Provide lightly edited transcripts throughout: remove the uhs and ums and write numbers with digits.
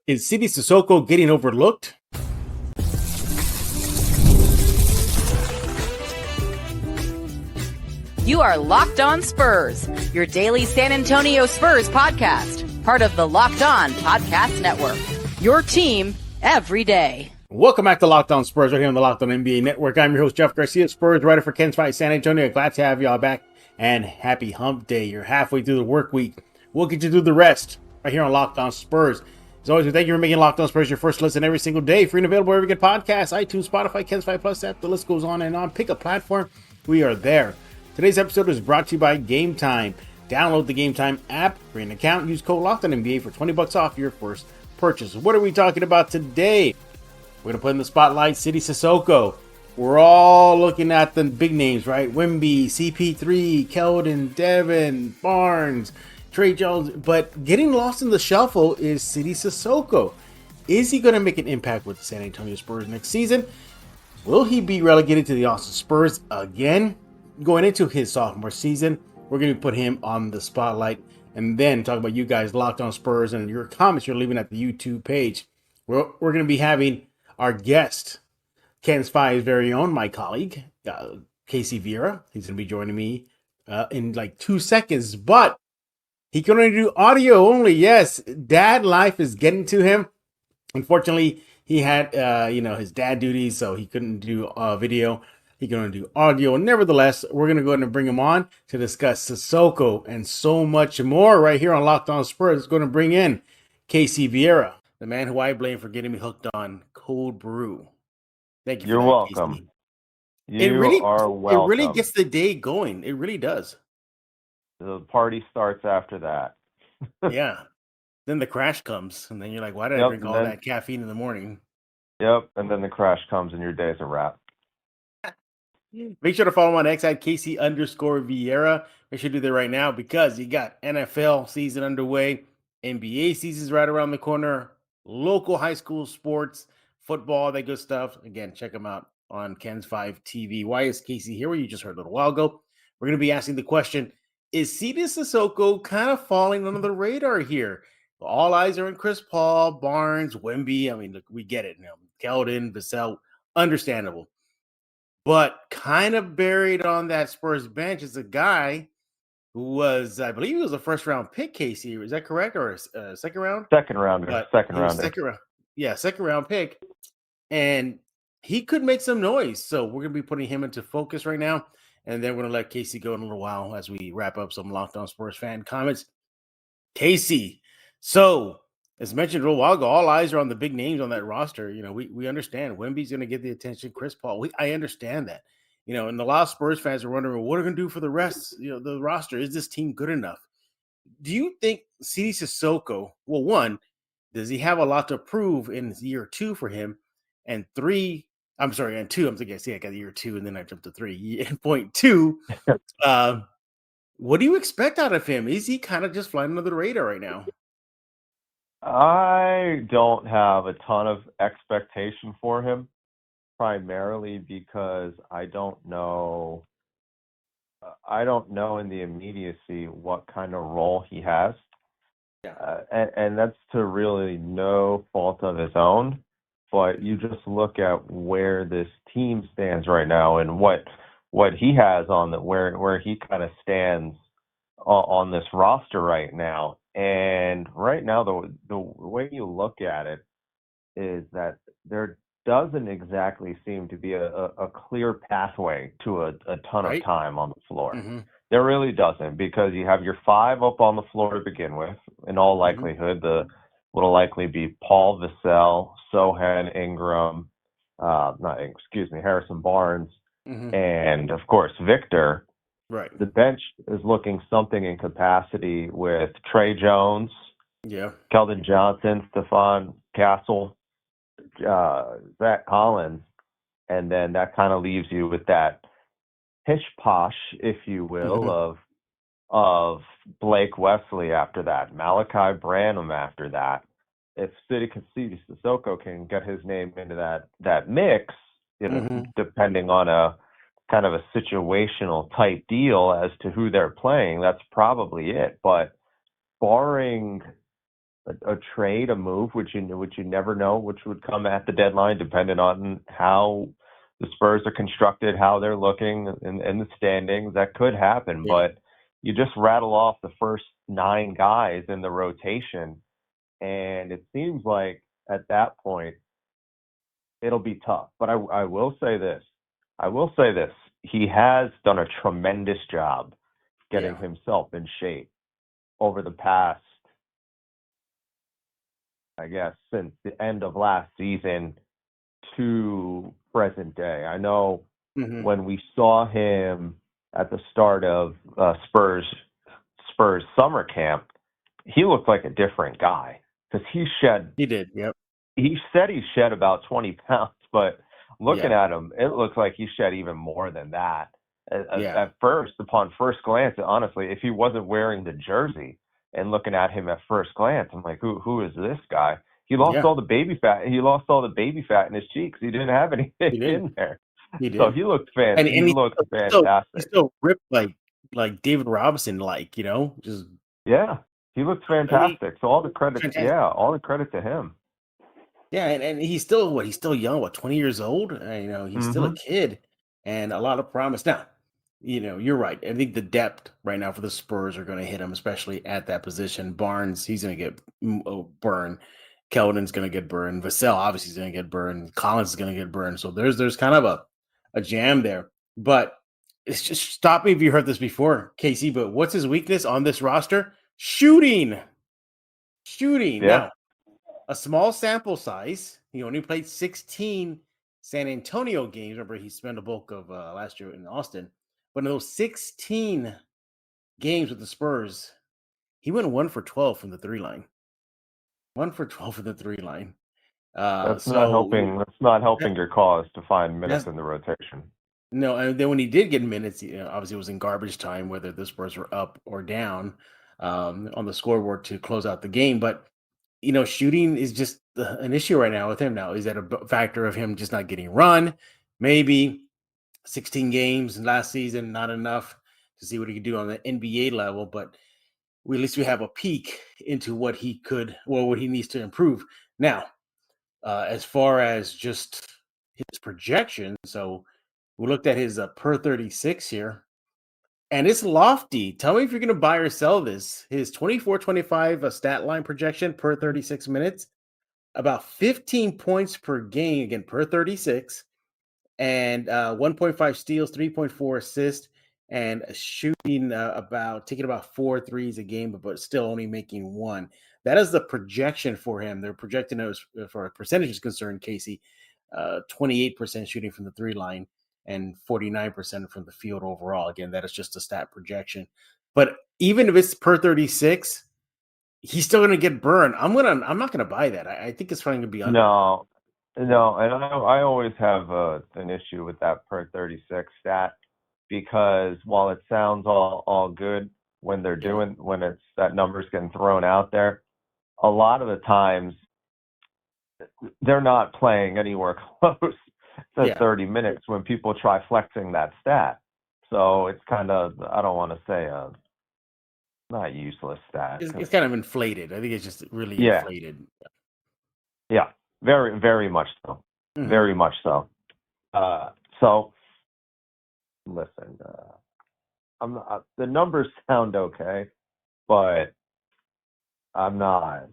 Is Sidy Sissoko getting overlooked? You are Locked On Spurs, your daily San Antonio Spurs podcast, part of the Locked On Podcast Network. Your team every day. Welcome back to Locked On Spurs, right here on the Locked On NBA Network. I'm your host, Jeff Garcia, Spurs writer for Ken's Fight San Antonio. Glad to have y'all back, and happy hump day. You're halfway through the work week. We'll get you through the rest right here on Locked On Spurs. As always, we thank you for making Locked On Spurs your first listen every single day. Free and available wherever you get podcasts, iTunes, Spotify, Ken's Fight Plus app. The list goes on and on. Pick a platform. We are there. Today's episode is brought to you by Game Time. Download the Game Time app, create an account, use code LOCKEDONNBA for $20 off your first purchase. What are we talking about today? We're going to put in the spotlight Sidy Sissoko. We're all looking at the big names, right? Wemby, CP3, Keldon, Devin, Barnes, Trey Jones. But getting lost in the shuffle is Sidy Sissoko. Is he going to make an impact with the San Antonio Spurs next season? Will he be relegated to the Austin Spurs again? Going into his sophomore season, we're going to put him on the spotlight and then talk about you guys Locked On Spurs and your comments you're leaving at the YouTube page. We're going to be having our guest, Ken's Five's very own, my colleague, Casey Viera. He's going to be joining me in like 2 seconds, but he can only do audio only. Yes, dad life is getting to him. Unfortunately, he had, his dad duties, so he couldn't do video. He can only do audio. Nevertheless, we're going to go ahead and bring him on to discuss Sissoko and so much more right here on Locked On Spurs. It's going to bring in Casey Viera, the man who I blame for getting me hooked on cold brew. Thank you. You're welcome. You are welcome. It really gets the day going. It really does. The party starts after that. Yeah. Then the crash comes, and then you're like, why did I drink all that caffeine in the morning? Yep, and then the crash comes, and your day's a wrap. Make sure to follow him on X at Casey_Viera. Make sure to do that right now because you got NFL season underway. NBA season's right around the corner. Local high school sports, football, that good stuff. Again, check them out on Ken's 5 TV. Why is Casey here? You just heard a little while ago. We're going to be asking the question, is Sidy Sissoko kind of falling under the radar here? All eyes are on Chris Paul, Barnes, Wemby. I mean, look, we get it now. Keldon, Vassell, understandable. But kind of buried on that Spurs bench is a guy who was, I believe he was a first-round pick, Casey. Is that correct? Or a second round? Second rounder. Second round pick. And he could make some noise. So we're going to be putting him into focus right now. And then we're going to let Casey go in a little while as we wrap up some Locked On Spurs fan comments. Casey, so as mentioned a little while ago, all eyes are on the big names on that roster. You know, we understand Wemby's going to get the attention. Chris Paul, I understand that. You know, and a lot of Spurs fans are wondering, what are we going to do for the rest? You know, the roster, is this team good enough? Do you think Sidy Sissoko? Well, one, does he have a lot to prove in year 2 for him? And 2. I'm thinking, I got year 2, and then I jumped to 3. Point 2. What do you expect out of him? Is he kind of just flying under the radar right now? I don't have a ton of expectation for him, primarily because I don't know in the immediacy what kind of role he has. Yeah. And that's to really no fault of his own. But you just look at where this team stands right now and what he has on where he kind of stands on this roster right now. And right now, the way you look at it is that there doesn't exactly seem to be a clear pathway to a ton of time on the floor. Mm-hmm. There really doesn't, because you have your 5 up on the floor to begin with. In all likelihood, will likely be Paul, Vassell, Sohan, Ingram, Harrison Barnes, and of course Victor. Right. The bench is looking something in capacity with Trey Jones, Keldon Johnson, Stephon Castle, Zach Collins, and then that kind of leaves you with that pish-posh, if you will, of Blake Wesley after that, Malachi Branham after that. If Sidy Sissoko can get his name into that mix, depending on a kind of a situational type deal as to who they're playing, that's probably it. But barring a trade, a move, which you never know, which would come at the deadline, depending on how the Spurs are constructed, how they're looking in the standings. That could happen, Yeah. but you just rattle off the first 9 guys in the rotation, and it seems like at that point it'll be tough. But I will say this. He has done a tremendous job getting Yeah. himself in shape over the past, I guess, since the end of last season to present day. I know Hmm. when we saw him at the start of Spurs summer camp, he looked like a different guy because He did. Yep. he said he shed about 20 pounds, but looking Yeah. at him, it looks like he shed even more than that. Yeah. Upon first glance, honestly, if he wasn't wearing the jersey and looking at him at first glance, I'm like, who is this guy? He lost Yeah. all the baby fat. He lost all the baby fat in his cheeks. He didn't have anything He did. in there. He So did. he looked And he looked he fantastic. still ripped like David Robinson, like, just, Yeah, he looked I mean, fantastic. So fantastic. all the credit to him. Yeah, and he's still he's still young, 20 years old. He's still a Hmm. kid and a lot of promise. Now, you're right. I think the depth right now for the Spurs are going to hit him, especially at that position. Barnes, he's going to get burned. Keldon's going to get burned. Vassell obviously is going to get burned. Collins is going to get burned. So there's kind of a jam there. But it's just, stop me if you heard this before, Casey. But what's his weakness on this roster? Shooting. Shooting. Yeah, Now, a small sample size. He only played 16 San Antonio games. Remember, he spent a bulk of last year in Austin. But in those 16 games with the Spurs, he went 1 for 12 from the 3 line. 1 for 12 from the 3 line. that's not So helping. That's not that, helping your cause to find minutes that's in the rotation. no. And then when he did get minutes, obviously it was in garbage time, whether the Spurs were up or down on the scoreboard to close out the game. But shooting is just an issue right now with him. Now, is that a factor of him just not getting run? Maybe 16 games last season, not enough to see what he could do on the NBA level, but at least we have a peek into what what he needs to improve. Now, as far as just his projection, so we looked at his per 36 here, and it's lofty. Tell me if you're going to buy or sell this. His 24-25 stat line projection per 36 minutes, about 15 points per game, again, per 36, and 1.5 steals, 3.4 assists, and shooting taking about 4 threes a game, but still only making 1. That is the projection for him. They're projecting it as far as percentage is concerned, Casey, 28% shooting from the 3 line and 49% from the field overall. Again, that is just a stat projection. But even if it's per 36, he's still going to get burned. I'm not going to buy that. I think it's probably going to be under. No, no, and I always have an issue with that per 36 stat because while it sounds all good when Yeah. when it's that number's getting thrown out there, a lot of the times they're not playing anywhere close to Yeah. 30 minutes when people try flexing that stat. So it's kind of, I don't want to say a not useless stat It's, 'cause- it's kind of inflated. I think it's just really yeah, inflated. yeah, very much so, Hmm. very much so. Uh, so listen, I'm not, the numbers sound okay, but I'm not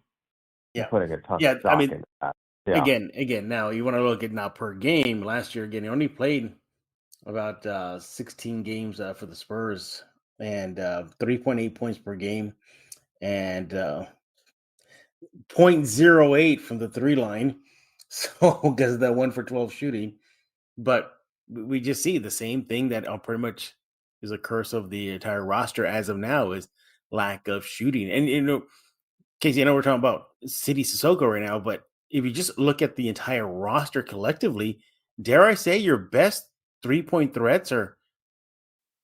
Yeah. putting a ton of Yeah. I stock mean, into that. Yeah, again, now you want to look at now per game. Last year, again, he only played about 16 games for the Spurs and 3.8 points per game and 0.08 from the 3 line. So, because of that 1 for 12 shooting. But we just see the same thing that pretty much is a curse of the entire roster as of now is lack of shooting. And Casey, I know we're talking about City Sissoko right now, but if you just look at the entire roster collectively, dare I say your best 3-point threats are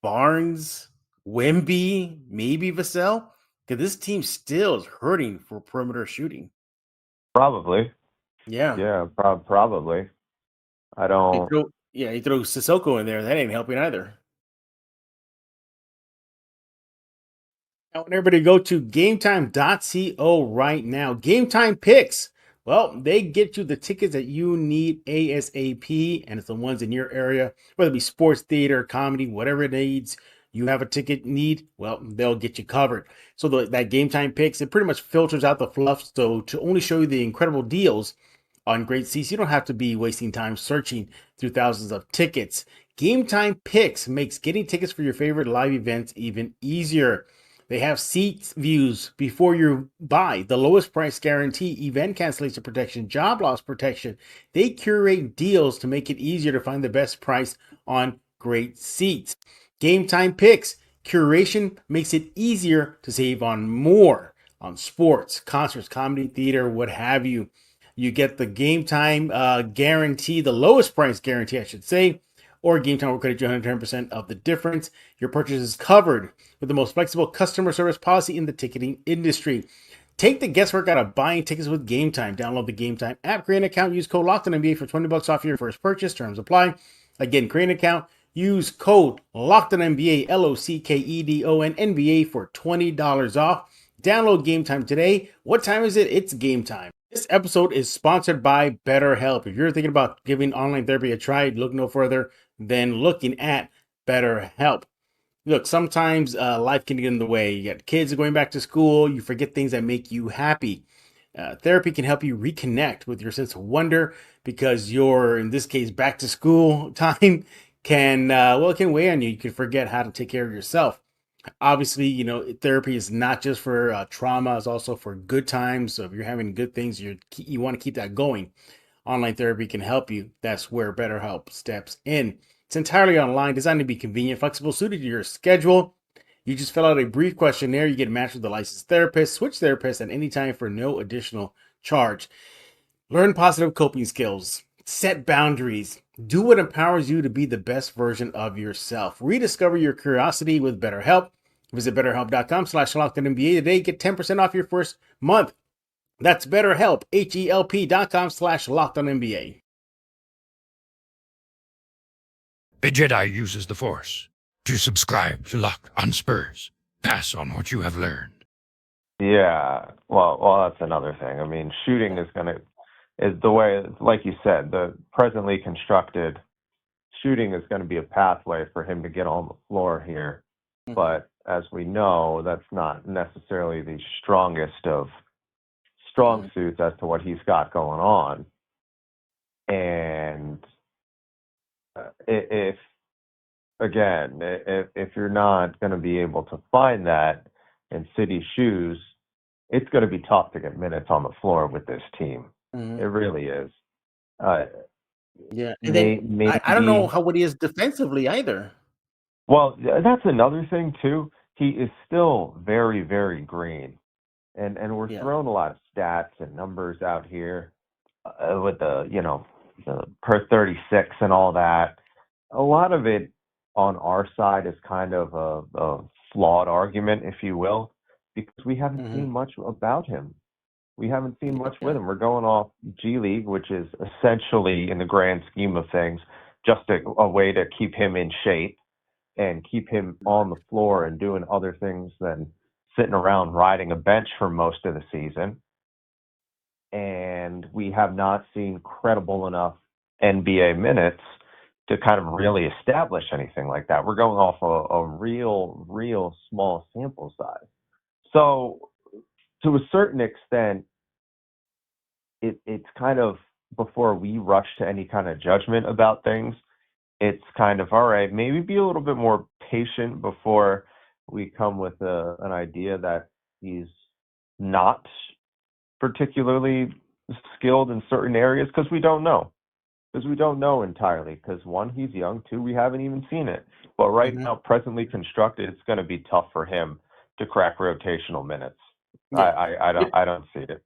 Barnes, Wemby, maybe Vassell? Because this team still is hurting for perimeter shooting. probably. Yeah. Yeah, probably. I don't. You throw Sissoko in there, that ain't helping either. I want everybody to go to gametime.co right now. Game Time Picks. Well, they get you the tickets that you need ASAP, and it's the ones in your area, whether it be sports, theater, comedy, whatever it needs. You have a ticket need, well, they'll get you covered. So that Game Time Picks, it pretty much filters out the fluff. So to only show you the incredible deals on great seats, you don't have to be wasting time searching through thousands of tickets. Game Time Picks makes getting tickets for your favorite live events even easier. They have seat views before you buy, the lowest price guarantee, event cancellation protection, job loss protection. They curate deals to make it easier to find the best price on great seats. Game Time Picks. Curation makes it easier to save on more on sports, concerts, comedy, theater, what have you. You get the Game Time guarantee, the lowest price guarantee, I should say, or Game Time will credit you 110% of the difference. Your purchase is covered with the most flexible customer service policy in the ticketing industry. Take the guesswork out of buying tickets with Game Time. Download the Game Time app, create an account, use code LOCKEDONNBA for $20 off your first purchase. Terms apply. Again, create an account, use code LOCKEDONNBA, LOCKEDON for $20 off. Download Game Time today. What time is it? It's game time. This episode is sponsored by BetterHelp. If you're thinking about giving online therapy a try, look no further than looking at BetterHelp. Look, sometimes life can get in the way. You got kids going back to school. You forget things that make you happy. Therapy can help you reconnect with your sense of wonder because your, in this case, back to school time can, it can weigh on you. You can forget how to take care of yourself. Obviously, therapy is not just for trauma, it's also for good times. So if you're having good things, you want to keep that going. Online therapy can help you. That's where BetterHelp steps in. It's entirely online, designed to be convenient, flexible, suited to your schedule. You just fill out a brief questionnaire. You get matched with a licensed therapist. Switch therapists at any time for no additional charge. Learn positive coping skills. Set boundaries. Do what empowers you to be the best version of yourself. Rediscover your curiosity with BetterHelp. Visit BetterHelp.com/LockedOnNBA today. Get 10% off your first month. That's BetterHelp, HELP.com/LockedOnNBA. A Jedi uses the Force. To subscribe to Locked On Spurs, pass on what you have learned. Yeah, well, that's another thing. I mean, shooting is the way, like you said, the presently constructed shooting is going to be a pathway for him to get on the floor here. Mm-hmm. But as we know, that's not necessarily the strongest of strong suits as to what he's got going on. And if you're not going to be able to find that in Sidy's shoes, it's going to be tough to get minutes on the floor with this team. Mm-hmm. It really is. Yeah, and then I don't know what he is defensively either. Well, that's another thing too. He is still very, very green, and we're throwing a lot of stats and numbers out here with the per 36 and all that. A lot of it on our side is kind of a flawed argument, if you will, because we haven't seen much about him. We haven't seen much with him. We're going off G League, which is essentially, in the grand scheme of things, just a way to keep him in shape and keep him on the floor and doing other things than sitting around riding a bench for most of the season. And we have not seen credible enough NBA minutes to kind of really establish anything like that. We're going off a real small sample size. So to a certain extent, it's kind of, before we rush to any kind of judgment about things, it's kind of, all right, maybe be a little bit more patient before we come with an idea that he's not particularly skilled in certain areas, because we don't know. Because we don't know entirely. Because one, he's young. Two, we haven't even seen it. But right now, presently constructed, it's going to be tough for him to crack rotational minutes. Yeah. I don't see it.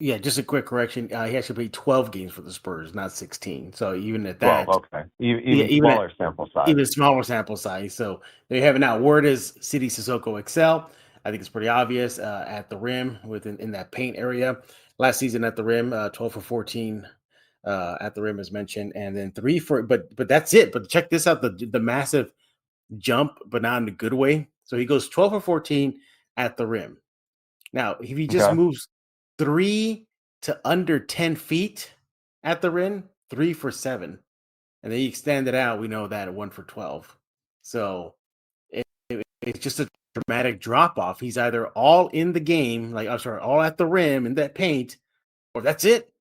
Yeah, just a quick correction. He actually played 12 games for the Spurs, not 16. So even at that, 12, okay, even smaller sample size. Even smaller sample size. So they have it now. Word is Sidy, Sissoko, excel. I think it's pretty obvious at the rim in that paint area. Last season at the rim, 12 for 14 at the rim as mentioned, and then 3 for. But that's it. But check this out: the massive jump, but not in a good way. So he goes 12 for 14 at the rim. Now, if he just Okay. moves 3 to under 10 feet at the rim, 3 for 7. And then you extend it out, we know that at 1 for 12. So it's just a dramatic drop off. He's either all in the game, all at the rim in that paint, or that's it.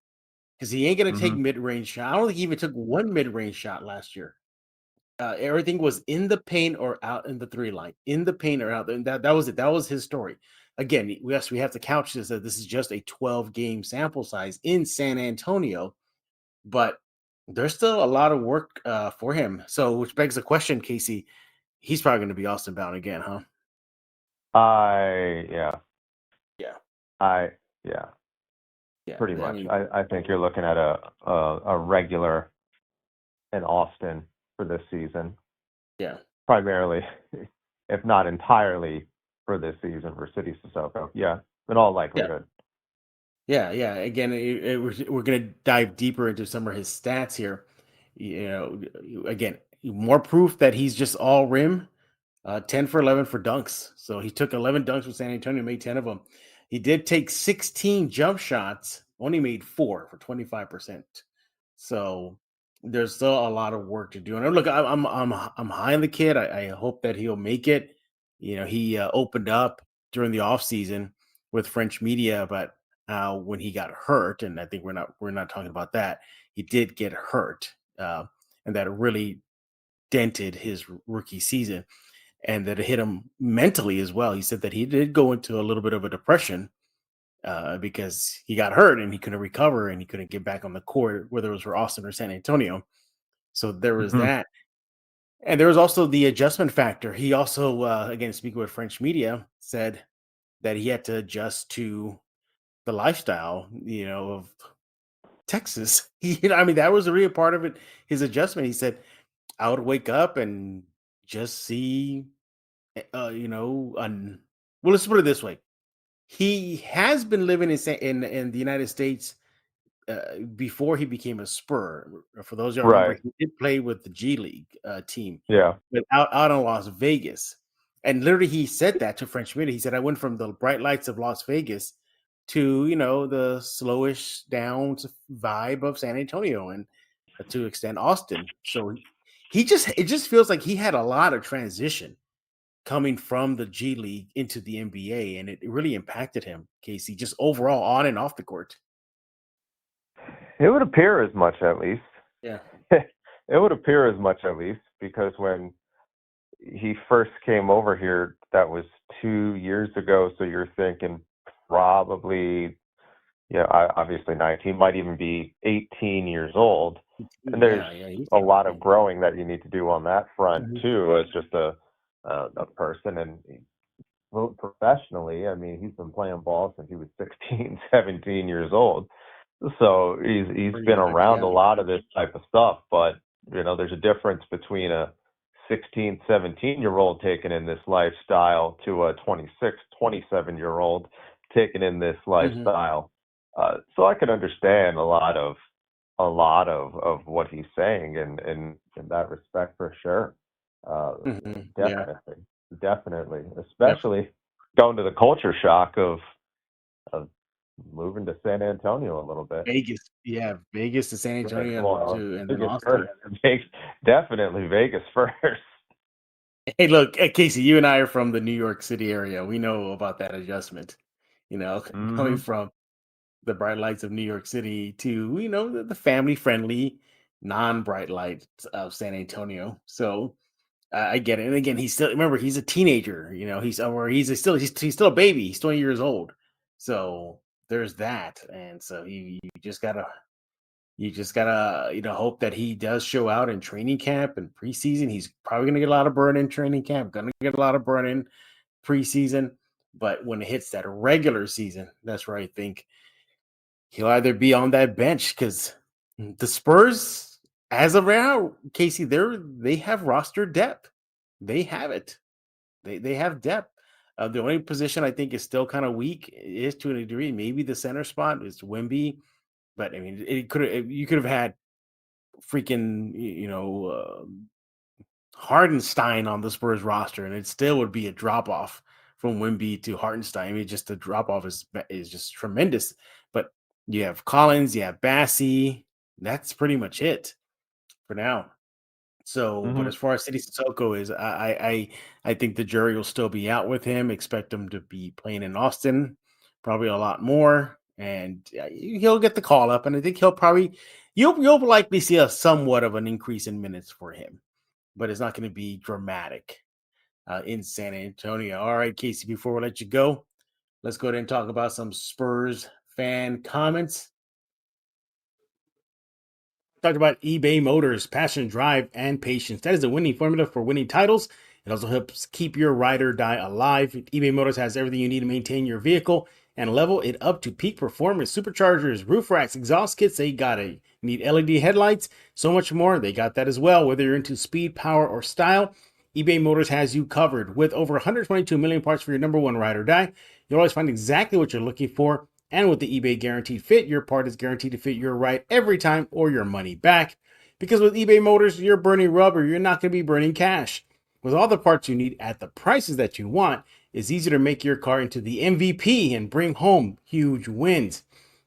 Because he ain't going to take Mm-hmm. mid-range shot. I don't think he even took one mid-range shot last year. Everything was in the paint or out in the 3 line, in the paint or out. And that was it. That was his story. Again, we have to couch this that this is just a 12-game sample size in San Antonio, but there's still a lot of work for him. So, which begs the question, Casey, he's probably going to be Austin bound again, huh? Yeah. Yeah. Yeah. Yeah. Pretty much. I think you're looking at a regular in Austin for this season. Yeah. Primarily, if not entirely, for this season for Sidy Cissoko. Yeah, in all likelihood. Yeah. Again, we're going to dive deeper into some of his stats here. Again, more proof that he's just all rim. 10 for 11 for dunks. So he took 11 dunks with San Antonio, made 10 of them. He did take 16 jump shots, only made 4 for 25%. So there's still a lot of work to do. And look, I'm high on the kid. I hope that he'll make it. He opened up during the offseason with French media about when he got hurt, and I think we're not talking about that. He did get hurt, and that really dented his rookie season, and that it hit him mentally as well. He said that he did go into a little bit of a depression because he got hurt and he couldn't recover and he couldn't get back on the court, whether it was for Austin or San Antonio. So there was Mm-hmm. that. And there was also the adjustment factor. He also, again, speaking with French media, said that he had to adjust to the lifestyle, of Texas. That was a real part of it. His adjustment. He said, I would wake up and just see, well, let's put it this way. He has been living in the United States before he became a Spur. For those y'all remember, Right. he did play with the G League team, Yeah. but out in Las Vegas. And literally, he said that to French media. He said, "I went from the bright lights of Las Vegas to the slowish down vibe of San Antonio, and to extend Austin." So it just feels like he had a lot of transition coming from the G League into the NBA, and it really impacted him, Casey, just overall on and off the court. It would appear as much, at least. Yeah. It would appear as much, at least, because when he first came over here, that was 2 years ago. So you're thinking probably, obviously 19, might even be 18 years old. And there's a lot of growing that you need to do on that front, too, as just a person. And professionally, I mean, he's been playing ball since he was 16, 17 years old. So he's been around a lot of this type of stuff, but there's a difference between a 16, 17-year-old taking in this lifestyle to a 26, 27-year-old taking in this lifestyle. So I can understand a lot of what he's saying in that respect for sure. Definitely, especially going to the culture shock of moving to San Antonio a little bit. Vegas to San Antonio and then Austin. Definitely Vegas first. Hey, look, Casey, you and I are from the New York City area. We know about that adjustment. Coming from the bright lights of New York City to the family-friendly, non-bright lights of San Antonio. So I get it. And again, he's a teenager. He's still a baby. He's 20 years old. So there's that. And so you just gotta hope that he does show out in training camp and preseason. He's probably gonna get a lot of burn in training camp, gonna get a lot of burn in preseason. But when it hits that regular season, that's where I think he'll either be on that bench, because the Spurs, as of now, Casey, they have roster depth. They have it. They have depth. The only position I think is still kind of weak is, to a degree, maybe the center spot is Wemby. But I mean, you could have had freaking Hardenstein on the Spurs roster, and it still would be a drop off from Wemby to Hartenstein. I mean, just the drop off is just tremendous. But you have Collins, you have Bassie. That's pretty much it for now. So, but Hmm. as far as Sidy Cissoko is, I think the jury will still be out with him. Expect him to be playing in Austin, probably a lot more, and he'll get the call up. And I think you'll likely see a somewhat of an increase in minutes for him, but it's not going to be dramatic in San Antonio. All right, Casey, before we let you go, let's go ahead and talk about some Spurs fan comments. Talked about eBay Motors, passion, drive, and patience. That is the winning formula for winning titles. It also helps keep your ride or die alive. eBay Motors has everything you need to maintain your vehicle and level it up to peak performance. Superchargers, roof racks, exhaust kits, they got it. You need LED headlights, so much more. They got that as well. Whether you're into speed, power, or style, eBay Motors has you covered. With over 122 million parts for your number one ride or die, you'll always find exactly what you're looking for. And with the eBay Guaranteed Fit, your part is guaranteed to fit your ride every time or your money back. Because with eBay Motors, you're burning rubber, you're not going to be burning cash. With all the parts you need at the prices that you want, it's easy to make your car into the MVP and bring home huge wins.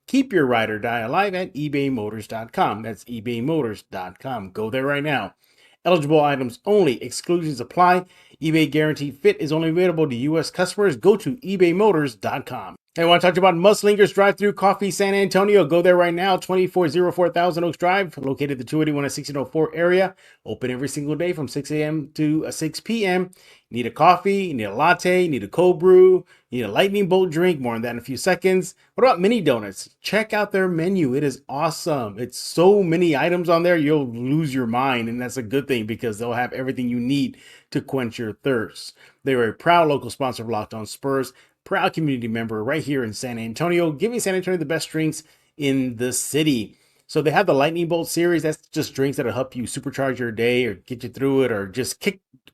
Keep your ride or die alive at ebaymotors.com. That's ebaymotors.com. Go there right now. Eligible items only. Exclusions apply. eBay Guaranteed Fit is only available to U.S. customers. Go to ebaymotors.com. Hey, I want to talk about Muslinger's Drive-Thru Coffee San Antonio. Go there right now, 2404 Thousand Oaks Drive, located at the 281 and 1604 area. Open every single day from 6 a.m. to 6 p.m. Need a coffee, you need a latte, you need a cold brew, you need a lightning bolt drink, more on that in a few seconds. What about mini donuts? Check out their menu. It is awesome. It's so many items on there, you'll lose your mind, and that's a good thing because they'll have everything you need to quench your thirst. They are a proud local sponsor of Locked On Spurs, proud community member right here in San Antonio, giving San Antonio the best drinks in the city. So they have the Lightning Bolt series. That's just drinks that'll help you supercharge your day or get you through it or just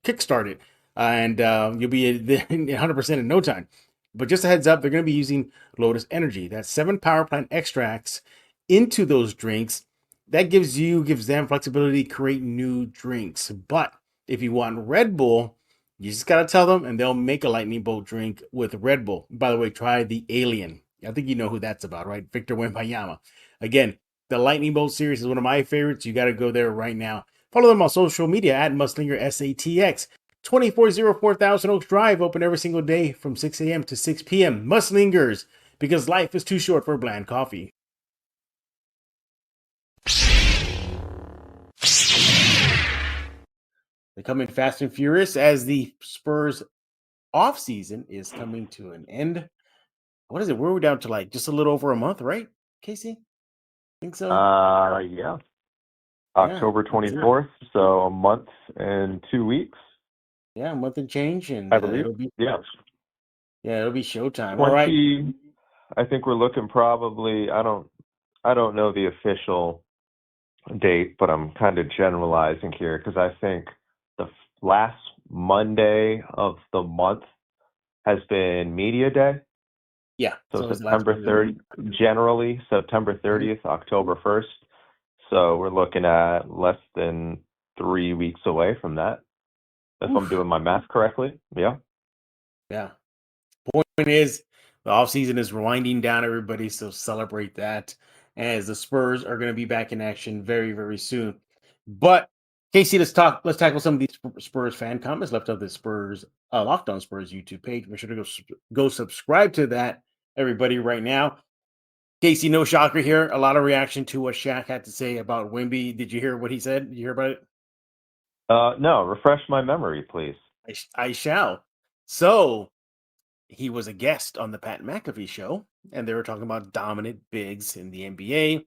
kickstart it. And you'll be 100% in no time. But just a heads up, they're going to be using Lotus Energy. That's 7 power plant extracts into those drinks. That gives them flexibility to create new drinks. But if you want Red Bull, you just got to tell them and they'll make a lightning bolt drink with Red Bull. By the way, try the Alien. I think you know who that's about, right? Victor Wembanyama. Again, the Lightning Bolt series is one of my favorites. You got to go there right now. Follow them on social media at Muslinger SATX. 2404 Thousand Oaks Drive, open every single day from 6 a.m. to 6 p.m. Muslingers, because life is too short for bland coffee. They come in fast and furious as the Spurs offseason is coming to an end. What is it? We're down to like just a little over a month, right, Casey? Think so? Yeah. October 24th, so a month and 2 weeks. Yeah, a month and change, and I believe. it'll be it'll be showtime. 20, all right. I think we're looking probably. I don't know the official date, but I'm kind of generalizing here because I think the last Monday of the month has been media day. Yeah. So September 30th, generally September 30th, October 1st. So we're looking at less than 3 weeks away from that. If I'm doing my math correctly. Yeah. Yeah. Point is, the offseason is winding down, everybody, so celebrate that as the Spurs are going to be back in action very, very soon. But Casey, let's tackle some of these Spurs fan comments left of the Spurs Locked On Spurs YouTube page. Make sure to go subscribe to that, everybody, right now. Casey, no shocker here. A lot of reaction to what Shaq had to say about Wemby. Did you hear what he said? Did you hear about it? No, refresh my memory, please. I shall. So he was a guest on the Pat McAfee show, and they were talking about dominant bigs in the NBA.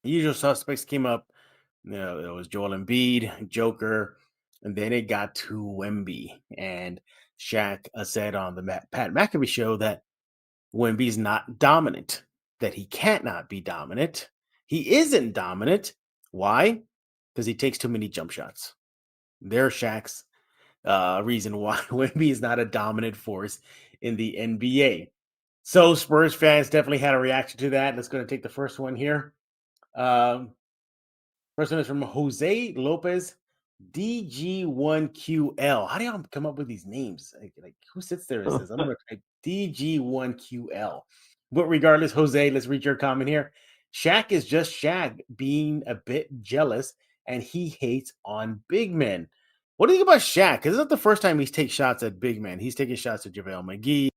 The usual suspects came up. You know, it was Joel Embiid, Joker, and then it got to Wemby. And Shaq said on the Pat McAfee show that Wemby's not dominant, that he can't not be dominant. He isn't dominant. Why? Because he takes too many jump shots. There's Shaq's reason why Wemby is not a dominant force in the NBA. So Spurs fans definitely had a reaction to that. Let's go and take the first one here. First one is from Jose Lopez DG1QL. How do y'all come up with these names? Like who sits there and says, I'm going to type DG1QL? But regardless, Jose, let's read your comment here. Shaq is just Shaq being a bit jealous, and he hates on big men. What do you think about Shaq? Because it's not the first time he's taken shots at big men. He's taking shots at JaVale McGee.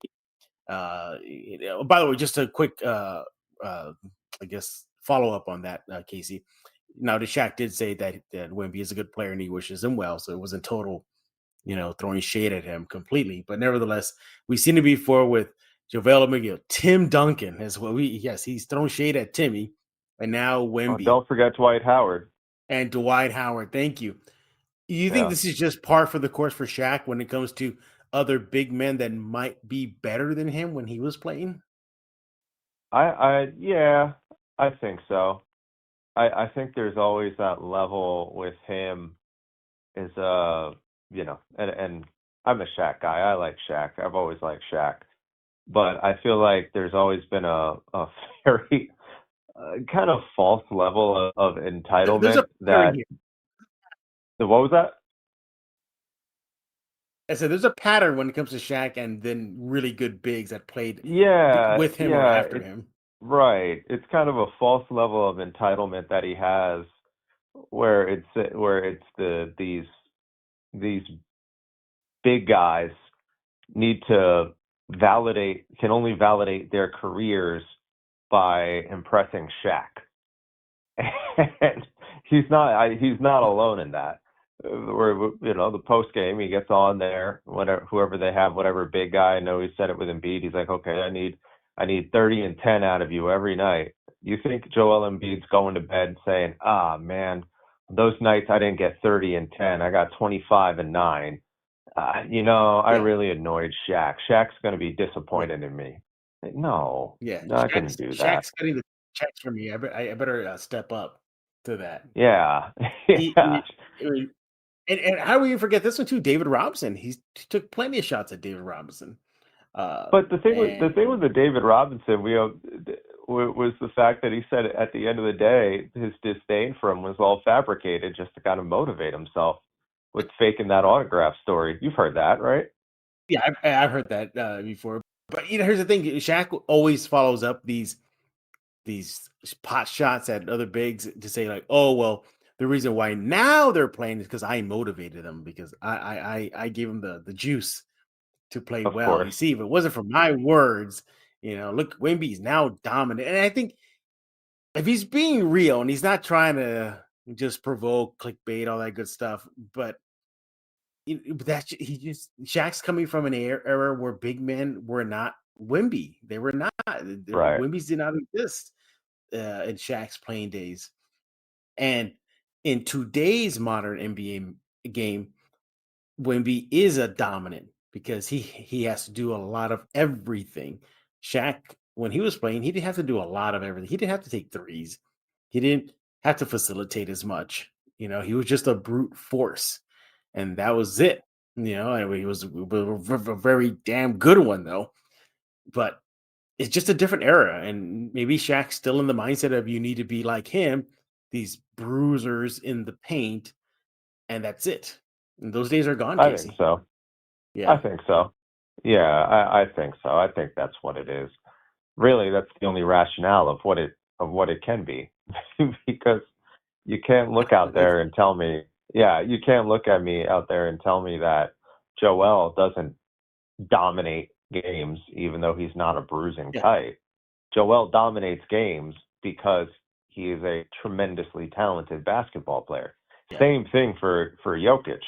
By the way, just a quick, I guess, follow up on that, Casey. Now, the Shaq did say that Wemby is a good player and he wishes him well, so it wasn't total, throwing shade at him completely. But nevertheless, we've seen it before with JaVale McGee. Tim Duncan as well. He's thrown shade at Timmy, and now Wemby. Don't forget Dwight Howard. And Dwight Howard. Thank you. You think this is just par for the course for Shaq when it comes to other big men that might be better than him when he was playing? Yeah, I think so. I think there's always that level with him is and I'm a Shaq guy. I like Shaq. I've always liked Shaq. But I feel like there's always been a very kind of false level of entitlement what was that? I said there's a pattern when it comes to Shaq and then really good bigs that played with him or after him. Right. It's kind of a false level of entitlement that he has where it's these big guys need to can only validate their careers by impressing Shaq. And he's not alone in that. Where the post game he gets on there, whoever they have, whatever big guy. I know he said it with Embiid. He's like, okay, I need 30 and 10 out of you every night. You think Joel Embiid's going to bed saying, man, those nights I didn't get 30 and 10. I got 25 and 9. I really annoyed Shaq. Shaq's going to be disappointed in me. No, I couldn't do that. Shaq's getting the checks from me. I better step up to that. Yeah. And how do we forget this one too? David Robinson. He took plenty of shots at David Robinson. But the thing with the David Robinson, was the fact that he said at the end of the day, his disdain for him was all fabricated just to kind of motivate himself with faking that autograph story. You've heard that, right? Yeah, I've heard that before. But here's the thing: Shaq always follows up these pot shots at other bigs to say like, oh well, the reason why now they're playing is because I motivated them, because I gave them the juice to play well. Course. You see, if it wasn't for my words, look, Wemby's now dominant. And I think if he's being real and he's not trying to just provoke, clickbait, all that good stuff, but Shaq's coming from an era where big men were not Wemby. They were not. Right. Wemby's did not exist in Shaq's playing days. And in today's modern NBA game, Wemby is a dominant because he has to do a lot of everything. Shaq, when he was playing, he didn't have to do a lot of everything. He didn't have to take threes. He didn't have to facilitate as much. He was just a brute force, and that was it. And he was a very damn good one, though. But it's just a different era, and maybe Shaq's still in the mindset of you need to be like him, these bruisers in the paint, and that's it. And those days are gone, Casey. I think so. Yeah. I think so. Yeah, I think so. I think that's what it is. Really, that's the only rationale of what it can be. Because you can't look out there and tell me, you can't look at me out there and tell me that Joel doesn't dominate games even though he's not a bruising type. Joel dominates games because he is a tremendously talented basketball player. Yeah. Same thing for Jokic.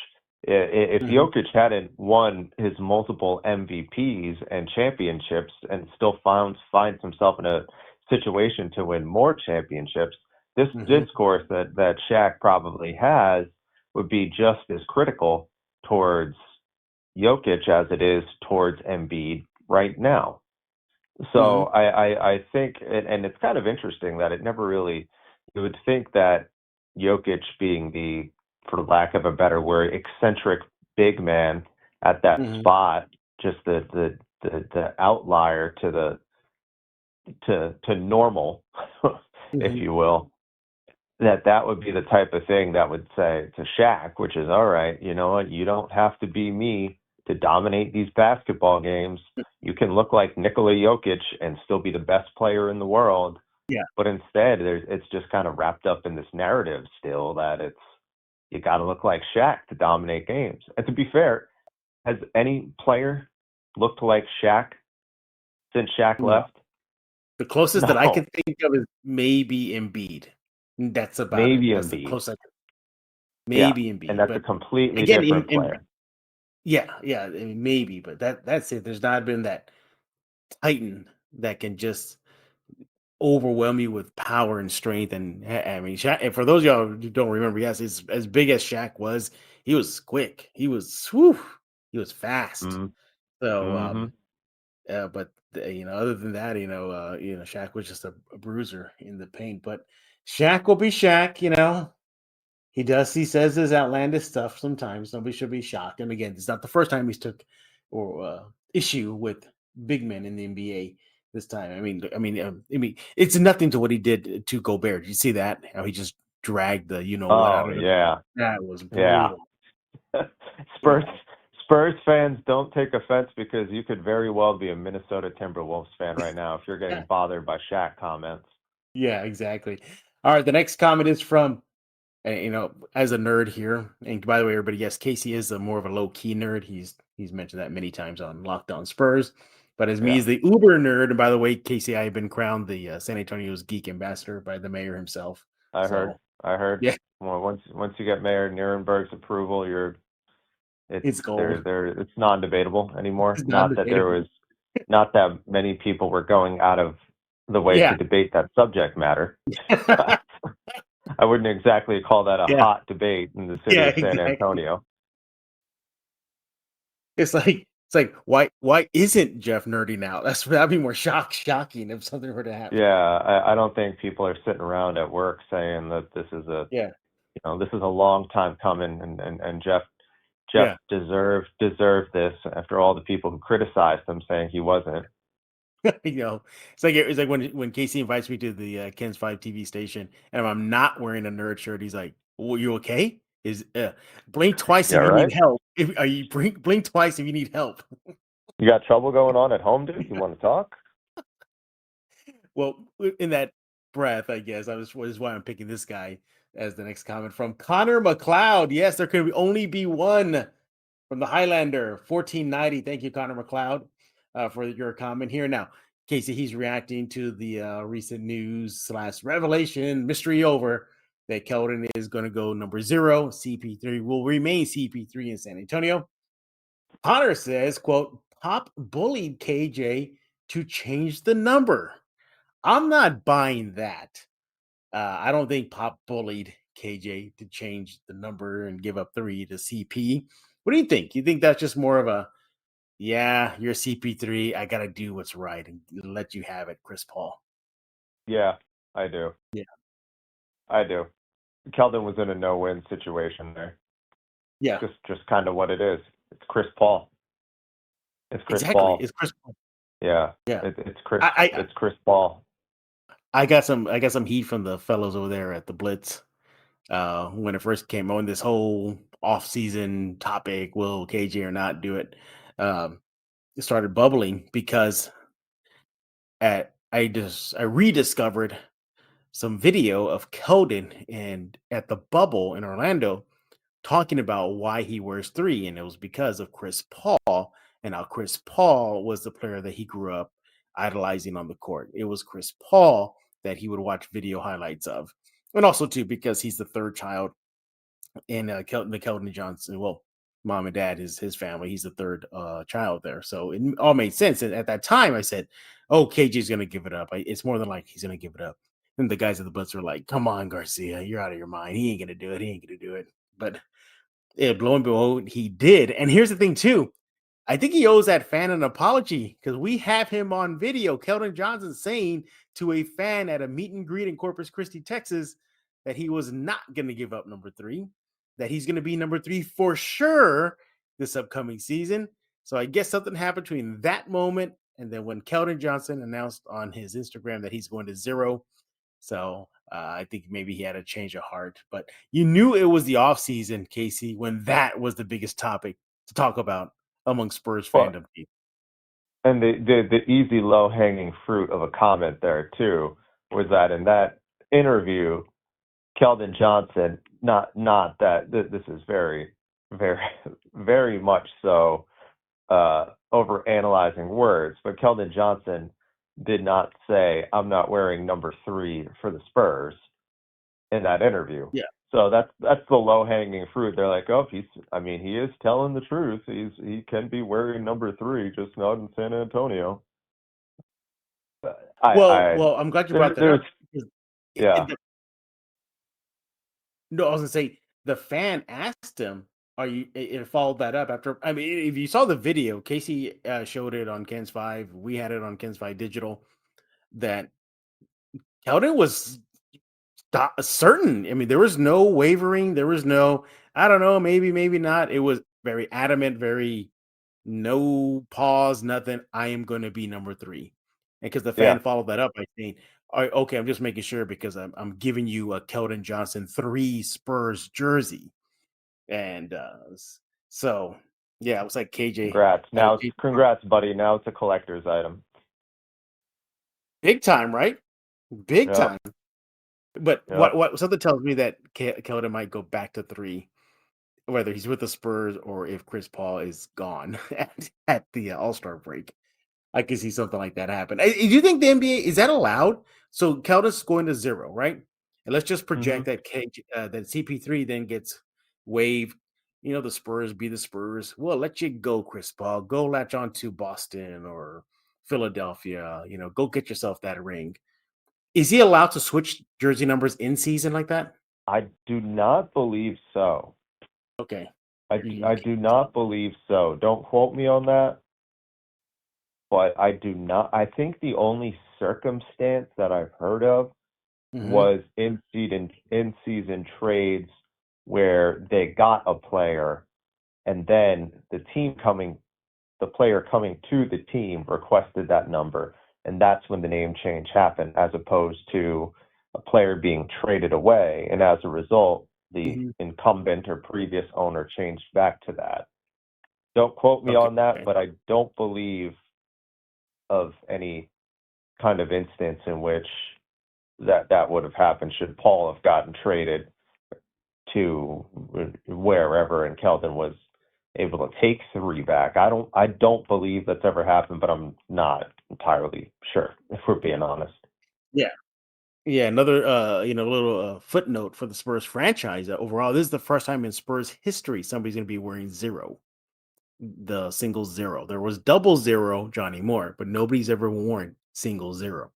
If Jokic hadn't won his multiple MVPs and championships and still finds himself in a situation to win more championships, this discourse that Shaq probably has would be just as critical towards Jokic as it is towards Embiid right now. So I think, and it's kind of interesting that it never really, you would think that Jokic being the, for lack of a better word, eccentric big man at that spot, just the outlier to normal, if you will, that would be the type of thing that would say to Shaq, which is, all right, you know what, you don't have to be me to dominate these basketball games. You can look like Nikola Jokic and still be the best player in the world. Yeah. But instead, it's just kind of wrapped up in this narrative still that you got to look like Shaq to dominate games. And to be fair, has any player looked like Shaq since Shaq No. left? The closest that I No. can think of is maybe Embiid. That's about Maybe it. That's the Embiid. closest. Yeah, Maybe Embiid, and that's a but completely again, different player. yeah, I mean, maybe, but that's it. There's not been that titan that can just overwhelm you with power and strength. And I mean, Shaq, and for those of y'all who don't remember, yes, as big as Shaq was, he was quick. He was fast. Mm, So, mm-hmm. but other than that, Shaq was just a bruiser in the paint. But Shaq will be Shaq. He says his outlandish stuff sometimes. Nobody should be shocked. And again, it's not the first time he's took or issue with big men in the NBA this time. I mean, it's nothing to what he did to Gobert. Did you see that? How he just dragged the what out Oh, of it? yeah. That was Yeah. brutal. Spurs fans, don't take offense because you could very well be a Minnesota Timberwolves fan right now if you're getting bothered by Shaq comments. Yeah, exactly. All right, the next comment is from as a nerd here, and by the way, everybody, yes, Casey is more of a low key nerd. He's mentioned that many times on Locked On Spurs. But as me Yeah. as the Uber nerd, and by the way, Casey, I have been crowned the San Antonio's geek ambassador by the mayor himself. I heard. Yeah, Well, once you get Mayor Nierenberg's approval, it's gold. it's non-debatable anymore. It's Not that there non-debatable. was not that many people were going out of the way Yeah. to debate that subject matter. I wouldn't exactly call that a Yeah. hot debate in the city of San Antonio. It's like why isn't Jeff nerdy now? That'd be more shocking if something were to happen. Yeah, I don't think people are sitting around at work saying that this is this is a long time coming, and Jeff deserved this after all the people who criticized him saying he wasn't. It's like when Casey invites me to the Ken's 5 TV station and I'm not wearing a nerd shirt, he's like, "Well, you okay? Blink twice if you need help. Blink twice if you need help." You got trouble going on at home, dude? You want to talk? Well, in that breath, I guess is why I'm picking this guy as the next comment from Connor McLeod. Yes, there could only be one from the Highlander 1490. Thank you, Connor McLeod, for your comment here. Now, Casey, he's reacting to the recent news / revelation, mystery over that Keldon is going to go number 0. CP3 will remain CP3 in San Antonio. Connor says, quote, Pop bullied KJ to change the number. I'm not buying that. I don't think Pop bullied KJ to change the number and give up 3 to CP. What do you think? You think that's just more of a, yeah, you're CP3, I got to do what's right and let you have it, Chris Paul? Yeah, I do. Yeah. I do. Keldon was in a no-win situation there. Yeah. Just kind of what it is. It's Chris Paul. It's Chris Paul. It's Chris Paul. Yeah. Yeah. It's Chris Paul. I got some heat from the fellows over there at the Blitz when it first came on. This whole off-season topic, will KJ or not do it? It started bubbling because I rediscovered some video of Keldon and at the bubble in Orlando talking about why he wears 3, and it was because of Chris Paul and how Chris Paul was the player that he grew up idolizing on the court. It was Chris Paul that he would watch video highlights of, and also too because he's the third child in Keldon Johnson. Well, mom and dad is his family. He's the third child there, so it all made sense. And at that time, I said, "Oh, KJ's going to give it up. It's more than like he's going to give it up." And the guys at the Blitz were like, "Come on, Garcia, you're out of your mind. He ain't going to do it. He ain't going to do it." But lo and behold, he did. And here's the thing, too. I think he owes that fan an apology because we have him on video, Keldon Johnson, saying to a fan at a meet and greet in Corpus Christi, Texas, that he was not going to give up number 3, that he's going to be number 3 for sure this upcoming season. So I guess something happened between that moment and then when Keldon Johnson announced on his Instagram that he's going to 0. So I think maybe he had a change of heart, but you knew it was the offseason, Casey, when that was the biggest topic to talk about among Spurs Well, fandom people. and the easy low hanging fruit of a comment there too was that in that interview, Keldon Johnson, not that this is very, very, very much so over analyzing words, but Keldon Johnson did not say, "I'm not wearing number 3 for the Spurs" in that interview. Yeah. So that's the low hanging fruit. They're like, oh, he is telling the truth. He can be wearing number 3, just not in San Antonio. Well, I'm glad you brought that up. Yeah. No, I was gonna say the fan asked him, "Are you?" It followed that up after. I mean, if you saw the video, Casey showed it on Ken's 5. We had it on Ken's 5 Digital. That Keldon was certain. I mean, there was no wavering. There was no, I don't know, maybe, maybe not. It was very adamant, very no pause, nothing. I am going to be number 3. And because the fan followed that up by saying, "All right, okay, I'm just making sure because I'm giving you a Keldon Johnson 3 Spurs jersey." And so, yeah, it was like KJ. Congrats, buddy. Now it's a collector's item. Big time, right? Big time. But what something tells me that Keldon might go back to 3, whether he's with the Spurs or if Chris Paul is gone at the All-Star break. I can see something like that happen. Do you think the NBA is that allowed? So Keldon's going to 0, right? And let's just project that that CP3 then gets waived. You know, the Spurs be the Spurs. We'll let you go, Chris Paul. Go latch on to Boston or Philadelphia. You know, go get yourself that ring. Is he allowed to switch jersey numbers in season like that? I do not believe so. Okay. I do not believe so. Don't quote me on that. But I do not. I think the only circumstance that I've heard of was in season trades where they got a player and then the player coming to the team requested that number. And that's when the name change happened, as opposed to a player being traded away. And as a result, the incumbent or previous owner changed back to that. Don't quote me on that, but I don't believe of any kind of instance in which that would have happened should Paul have gotten traded to wherever and Keldon was able to take 3 back. I don't believe that's ever happened, but I'm not entirely sure, if we're being honest. Yeah. Yeah, another little footnote for the Spurs franchise. Overall, this is the first time in Spurs history somebody's going to be wearing 0. The single 0. There was double 0, Johnny Moore, but nobody's ever worn single 0.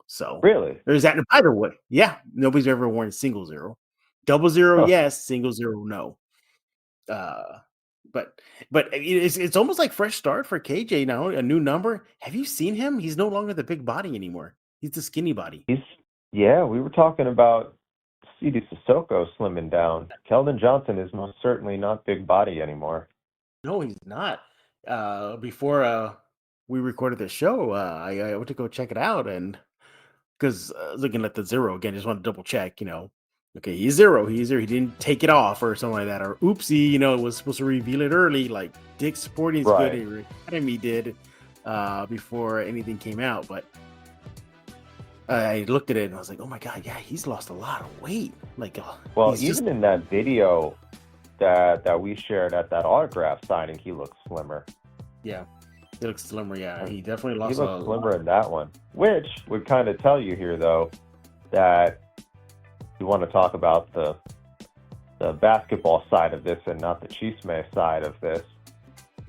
So really, there's that. Either way, yeah, nobody's ever worn single 0. Double 0, yes. Single 0, no. But it's almost like fresh start for KJ now. A new number. Have you seen him? He's no longer the big body anymore. He's the skinny body. We were talking about Sidy Sissoko slimming down. Keldon Johnson is most certainly not big body anymore. No, he's not. Before we recorded the show, I went to go check it out, and because looking at the 0 again, just want to double check. Okay, he's 0. He's 0. He didn't take it off or something like that, or oopsie. It was supposed to reveal it early, like Dick's Sporting Goods Academy did before anything came out. But I looked at it and I was like, oh my god, yeah, he's lost a lot of weight. Like, even in that video that we shared at that autograph signing, he looks slimmer. Yeah, he looks slimmer. Yeah, he definitely lost. He looks slimmer in that one, which would kind of tell you here, though, that you want to talk about the basketball side of this and not the chisme side of this,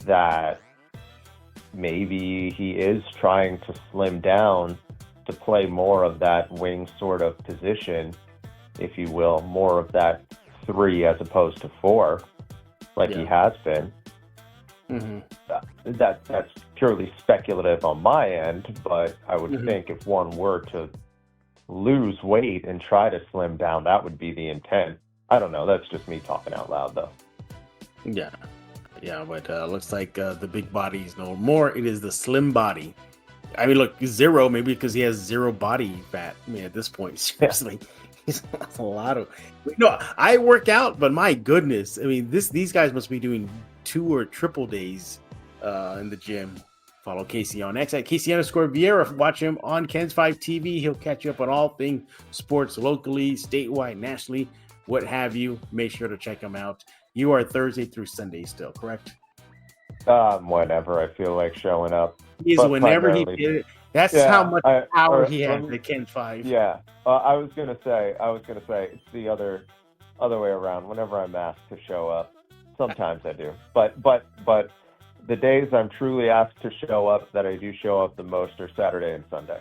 that maybe he is trying to slim down to play more of that wing sort of position, if you will, more of that 3 as opposed to 4, like he has been. That's purely speculative on my end, but I would think if one were to lose weight and try to slim down, that would be the intent. I don't know. That's just me talking out loud, though. Yeah, but looks like the big body is no more. It is the slim body. I mean, look, 0, maybe because he has 0 body fat. I mean, at this point, seriously, That's a lot of. No, I work out, but my goodness, I mean, these guys must be doing 2 or triple days in the gym. Follow Casey on X at Casey_Viera. Watch him on Ken's 5 TV. He'll catch you up on all things sports locally, statewide, nationally, what have you. Make sure to check him out. You are Thursday through Sunday still, correct? Whenever I feel like showing up. He's whenever he did it. That's how much power he has at Ken's 5. Yeah, I was gonna say it's the other way around. Whenever I'm asked to show up, sometimes I do, but the days I'm truly asked to show up, that I do show up the most, are Saturday and Sunday.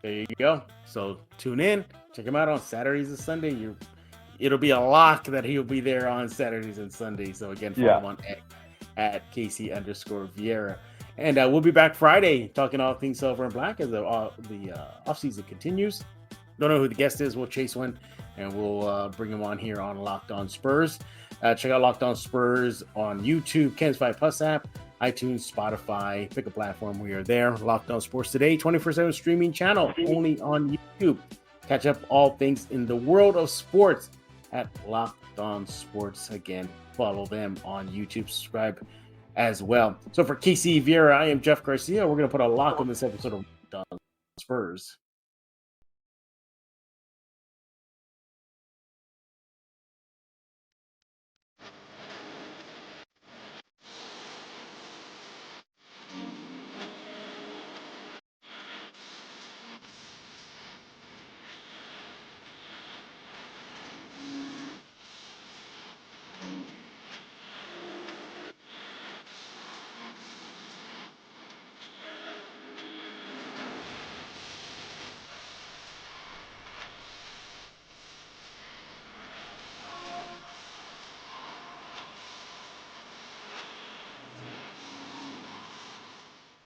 There you go. So tune in, check him out on Saturdays and Sunday. It'll be a lock that he'll be there on Saturdays and Sundays. So again, follow him on X at Casey_Viera. And we'll be back Friday talking all things silver and black as the offseason continues. Don't know who the guest is. We'll chase one, and we'll bring him on here on Locked On Spurs. Check out Locked On Spurs on YouTube, Ken's 5 Plus app, iTunes, Spotify. Pick a platform. We are there. Locked On Sports Today, 24/7 streaming channel, only on YouTube. Catch up all things in the world of sports at Locked On Sports. Again, follow them on YouTube. Subscribe as well. So for Casey Viera, I am Jeff Garcia. We're going to put a lock on this episode of Locked On Spurs.